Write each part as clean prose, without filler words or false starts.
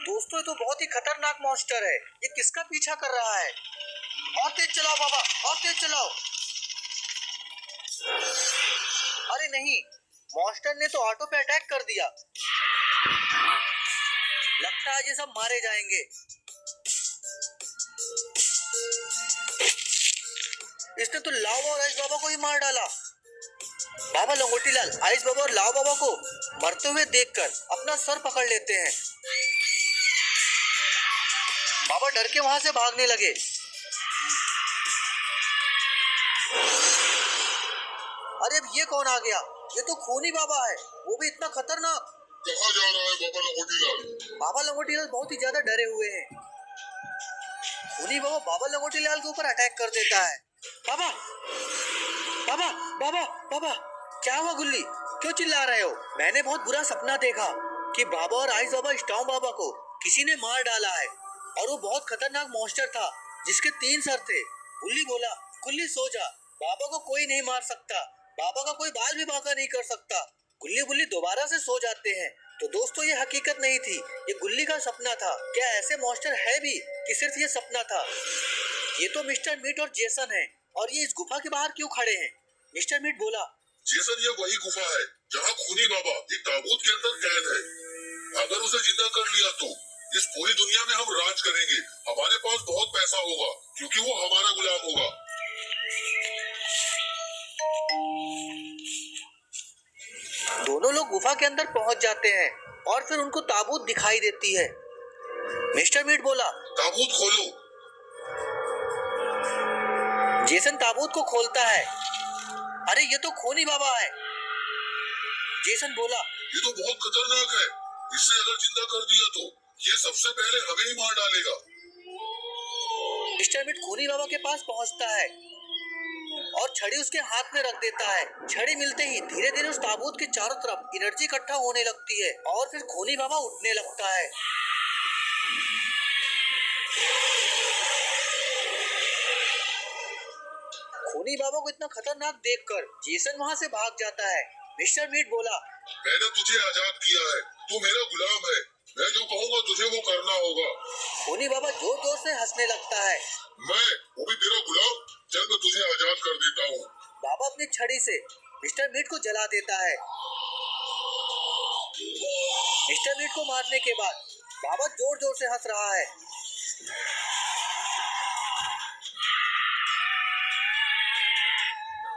दोस्तों ये तो बहुत ही खतरनाक मॉन्स्टर है। ये किसका पीछा कर रहा है? और तेज चलाओ बाबा, और तेज चलाओ। अरे नहीं, मॉन्स्टर ने तो ऑटो पे अटैक कर दिया। लगता है ये सब मारे जाएंगे। इसने तो लाओ और आइस बाबा को ही मार डाला। बाबा लंगोटीलाल आइस बाबा और लाओ बाबा को मरते हुए देखकर अपना सर पकड़ लेते हैं। बाबा डर के वहां से भागने लगे। अरे अब ये कौन आ गया? ये तो खूनी बाबा है, वो भी इतना खतरनाक। कहाँ जा रहा है बाबा लंगोटीलाल? बाबा लंगोटीलाल बहुत ही ज्यादा डरे हुए हैं। खूनी बाबा बाबा लंगोटीलाल के ऊपर अटैक कर देता है। बाबा बाबा बाबा बाबा, क्या हुआ गुल्ली? क्यों चिल्ला रहे हो? मैंने बहुत बुरा सपना देखा कि बाबा और आइस बाबा स्टॉम बाबा को किसी ने मार डाला है और वो बहुत खतरनाक मॉन्स्टर था जिसके 3 सर थे। गुल्ली बोला, गुल्ली सो जा, बाबा को कोई नहीं मार सकता, बाबा का कोई बाल भी बांका नहीं कर सकता। गुल्ली बुल्ली दोबारा से सो जाते हैं। तो दोस्तों ये हकीकत नहीं थी, ये गुल्ली का सपना था। क्या ऐसे मॉन्स्टर है भी कि सिर्फ ये सपना था? ये तो मिस्टर मीट और जेसन है, और ये इस गुफा के बाहर क्यों खड़े हैं? मिस्टर मीट बोला, जेसन ये वही गुफा है जहाँ खूनी बाबा एक ताबूत के अंदर कैद है। अगर उसे जिंदा कर लिया तो इस पूरी दुनिया में हम राज करेंगे। हमारे पास बहुत पैसा होगा क्योंकि वो हमारा गुलाम होगा। दोनों लोग गुफा के अंदर पहुंच जाते हैं और फिर उनको ताबूत दिखाई देती है। मिस्टर मीट बोला, ताबूत खोलो। जेसन ताबूत को खोलता है। अरे ये तो खूनी बाबा है। जेसन बोला, ये तो बहुत खतरनाक है, इसे अगर जिंदा कर दिया तो ये सबसे पहले हमें ही मार डालेगा। मिस्टर मीट खूनी बाबा के पास पहुंचता है और छड़ी उसके हाथ में रख देता है। छड़ी मिलते ही धीरे धीरे उस ताबूत के चारों तरफ एनर्जी इकट्ठा होने लगती है और फिर खूनी बाबा उठने लगता है। खूनी बाबा को इतना खतरनाक देखकर जेसन वहां से भाग जाता है। मिस्टर मीट बोला, मैंने तुझे आजाद किया है, तू मेरा गुलाम है, मैं जो कहूँगा तुझे वो करना होगा। खूनी बाबा जोर जोर से हंसने लगता है। मैं वो भी तेरा गुलाम, चल मैं तुझे आजाद कर देता हूँ। बाबा अपनी छड़ी से मिस्टर मीट को जला देता है। मिस्टर मीट को मारने के बाद बाबा जोर जोर से हंस रहा है।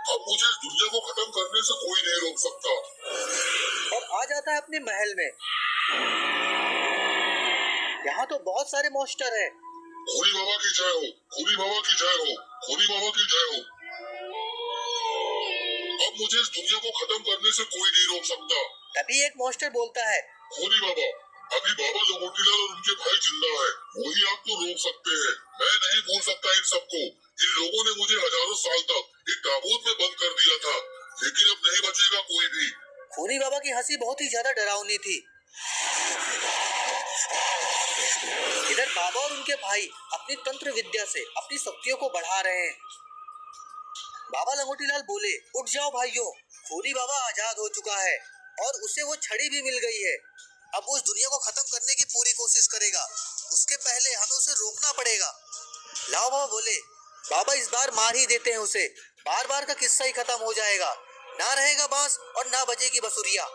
अब मुझे इस दुनिया को खत्म करने से कोई नहीं रोक सकता। और आ जाता है अपने महल में। यहाँ तो बहुत सारे मॉन्स्टर हैं। खूनी बाबा की जय हो, खूनी बाबा की जय हो, खूनी बाबा की जय हो। अब मुझे इस दुनिया को खत्म करने से कोई नहीं रोक सकता। तभी एक मॉन्स्टर बोलता है, खूनी बाबा, अभी बाबा लंगोटीलाल और उनके भाई जिंदा है, वही आपको रोक सकते हैं। मैं नहीं भूल सकता इन सबको। इन लोगों ने मुझे हजारों साल तक एक ताबूत में बंद कर दिया था, लेकिन अब नहीं बचेगा कोई भी। खूनी बाबा की हंसी बहुत ही ज्यादा डरावनी थी। इधर बाबा और उनके भाई अपनी तंत्र विद्या से अपनी शक्तियों को बढ़ा रहे हैं। बाबा लंगोटीलाल बोले, उठ जाओ भाइयों, खूनी बाबा आजाद हो चुका है और उसे वो छड़ी भी मिल गई है। अब वो इस दुनिया को खत्म करने की पूरी कोशिश करेगा। उसके पहले हमें उसे रोकना पड़ेगा। लाओ बाबा बोले, बाबा इस बार मार ही देते हैं उसे, बार बार का किस्सा ही खत्म हो जाएगा, ना रहेगा बांस और ना बजेगी बसुरिया।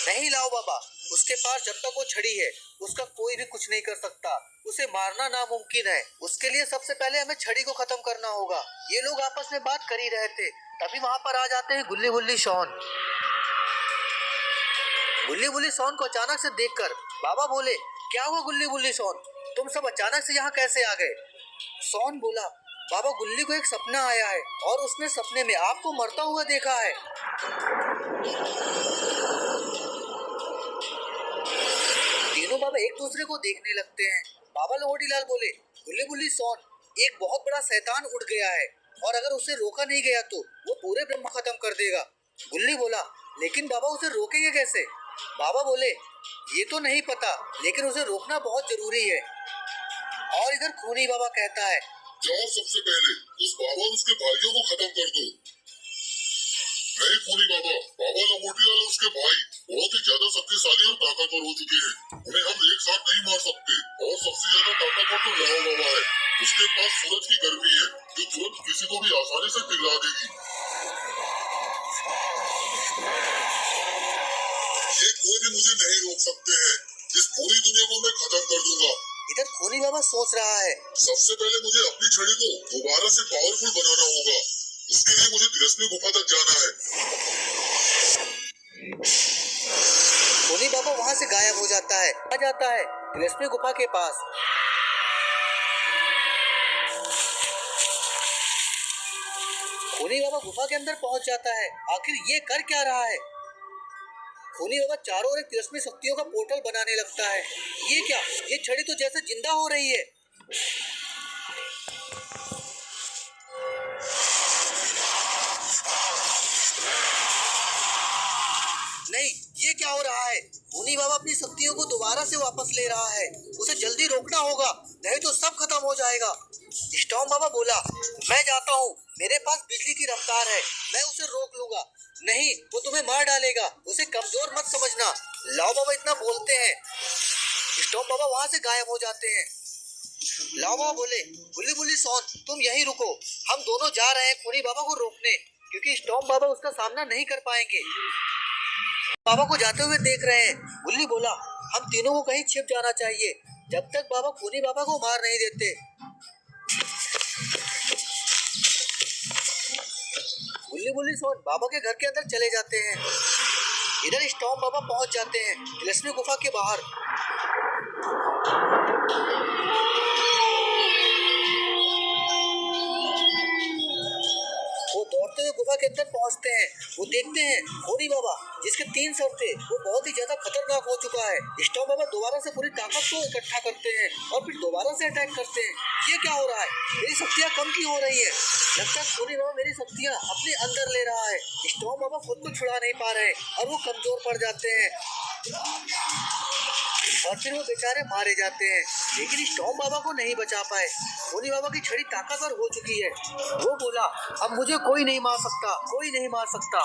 नहीं लाओ बाबा, उसके पास जब तक वो छड़ी है उसका कोई भी कुछ नहीं कर सकता। उसे मारना नामुमकिन है। उसके लिए सबसे पहले हमें छड़ी को खत्म करना होगा। ये लोग आपस में बात कर ही रहे थे, तभी वहां पर आ जाते हैं गुल्ली बुल्ली शॉन। गुल्ली बुल्ली शॉन को अचानक से देखकर बाबा बोले, क्या हुआ गुल्ली बुल्ली शॉन, तुम सब अचानक से यहाँ कैसे आ गए? शॉन बोला, बाबा गुल्ली को एक सपना आया है और उसने सपने में आपको मरता हुआ देखा है। तीनों बाबा एक दूसरे को देखने लगते हैं। बाबा लंगोटीलाल बोले, गुल्ली बुल्ली शॉन, एक बहुत बड़ा शैतान उठ गया है और अगर उसे रोका नहीं गया तो वो पूरे ब्रह्म खत्म कर देगा। गुल्ली बोला, लेकिन बाबा उसे रोकेंगे कैसे? बाबा बोले, ये तो नहीं पता, लेकिन उसे रोकना बहुत जरूरी है। और इधर खूनी बाबा कहता है, जाओ सबसे पहले उस बाबा और उसके भाइयों को खत्म कर दो। नहीं खूनी बाबा, बाबा लंगोटीलाल और उसके भाई बहुत ही ज्यादा शक्तिशाली और ताकतवर हो चुके हैं। उन्हें हम एक साथ नहीं मार सकते। और सबसे ज्यादा ताकतवर तो लाओ बाबा है। उसके पास सूरज की गर्मी है जो तुरंत किसी को भी आसानी से पिघला देगी। ये कोई भी मुझे नहीं रोक सकते हैं। इस पूरी दुनिया को मैं खत्म कर दूंगा। इधर खोनी बाबा सोच रहा है। सबसे पहले मुझे अपनी छड़ी को दोबारा से पावरफुल बनाना होगा। उसके लिए मुझे तिलस्मी गुफा तक जाना है। खोनी बाबा वहाँ से गायब हो जाता है। आ जाता है तिलस्मी गुफा के पास। खोनी बाबा गुफा के अंदर पहुंच जाता है। आखिर ये कर क्या रहा है? खोनी बाबा चारों ओर एक तिलस्मी शक्तियों का पोर्टल बनाने लगता है। ये क्या? ये छड़ी तो जैसे जिंदा हो रही है। नहीं, ये क्या हो रहा है? खोनी बाबा अपनी शक्तियों को दोबारा से वापस ले रहा है। उसे जल्दी रोकना होगा, नहीं तो सब खत्म हो जाएगा। स्टॉर्म बाबा बोला, मैं जाता हूँ, मेरे पास बिजली की रफ्तार है, मैं उसे रोक लूंगा। नहीं, वो तुम्हें मार डालेगा, उसे कमजोर मत समझना। लाओ बाबा इतना बोलते हैं। स्टॉर्म बाबा वहाँ से गायब हो जाते हैं। लाओ बाबा बोले, बुल्ली बुल्ली सोन, तुम यहीं रुको, हम दोनों जा रहे हैं खोनी बाबा को रोकने, क्योंकि स्टॉर्म बाबा उसका सामना नहीं कर पाएंगे। बाबा को जाते हुए देख रहे हैं। बुल्ली बोला, हम तीनों को कहीं छिप जाना चाहिए, जब तक बाबा खोनी बाबा को मार नहीं देते। बुल्ली बुल्ली सोन बाबा के घर के अंदर चले जाते हैं। इधर स्टॉर्म बाबा पहुंच जाते हैं तिलस्मी गुफा के बाहर। वो दौड़ते हुए गुफा के अंदर पहुंचते हैं। वो देखते हैं खोनी बाबा, जिसके 3 सर थे, वो बहुत ही ज्यादा खतरनाक हो चुका है। स्टॉर्म बाबा दोबारा से पूरी ताकत को इकट्ठा करते हैं और फिर दोबारा से अटैक करते हैं। ये क्या हो रहा है? मेरी शक्तियाँ कम क्यों हो रही है? लगता है खोनी बाबा मेरी शक्तियाँ अपने अंदर ले रहा है। स्टॉर्म बाबा खुद को छुड़ा नहीं पा रहे और वो कमजोर पड़ जाते हैं और फिर वो बेचारे मारे जाते हैं। लेकिन स्टॉर्म बाबा को नहीं बचा पाए। खोनी बाबा की छड़ी ताकतवर हो चुकी है। वो बोला, अब मुझे कोई नहीं मार सकता, कोई नहीं मार सकता।